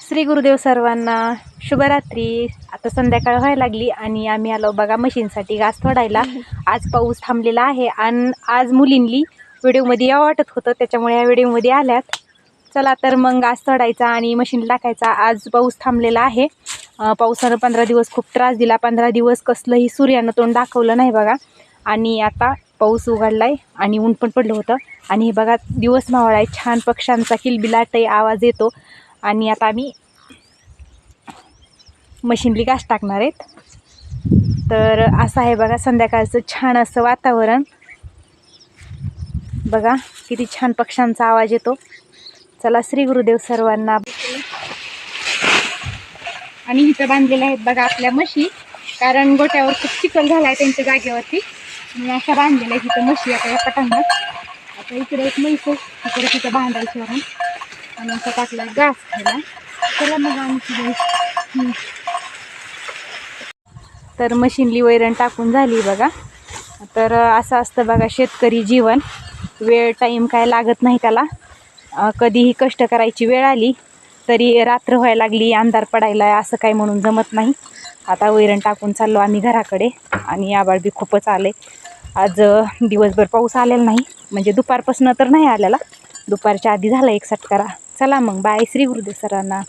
श्री गुरुदेव सर्वांना शुभरात्री। आता संध्याकाळ व्हायला लागली आणि आम्ही आलो बघा मशीनसाठी घास तोडायला। आज पाऊस थांबलेला आहे आणि आज मुलींनी व्हिडिओमध्ये यावं वाटत होतं, त्याच्यामुळे या व्हिडिओमध्ये आल्यात। चला तर मग घास तोडायचा आणि मशीन टाकायचा। आज पाऊस थांबलेला आहे। पावसानं 15 दिवस खूप त्रास दिला। 15 दिवस कसलंही सूर्यानं तोंड दाखवलं नाही बघा। आणि आता पाऊस उघडलाय आणि ऊन पण पडलं होतं आणि हे बघा दिवस मावळा आहे, छान पक्ष्यांचा किलबिलाटही आवाज येतो। आणि आता आम्ही मशीनली घास टाकणार आहेत। तर असं आहे बघा संध्याकाळचं छान असं वातावरण, बघा किती छान पक्ष्यांचा आवाज येतो। चला श्री गुरुदेव सर्वांना। आणि इथं बांधलेल्या आहेत बघा आपल्या म्हशी, कारण गोट्यावर खूप चिखल झालाय त्यांच्या जागेवरती, मी अशा बांधलेल्या आहेत इथं म्हशी आता या पटांगणात। आता इकडे एक म्हैस आहे, इकडे तिथं बांधायची वरून आणि असं टाकलं घास खायला। चला मग आणखी तर मशीनली वैरण टाकून झाली बघा। तर असं असतं बघा शेतकरी जीवन, वेळ टाईम काय लागत नाही त्याला। कधीही कष्ट करायची वेळ आली तरी रात्र व्हायला लागली, अंधार पडायला, असं काय म्हणून जमत नाही। आता वैरण टाकून चाललो आम्ही घराकडे आणि आभाळ बी खूपच आले आज। दिवसभर पाऊस आलेला नाही, म्हणजे दुपारपासून तर नाही आलेला, दुपारच्या आधी झाला एक सटकारा। चला मग बाय, श्री गुरुदेव सर्वांना।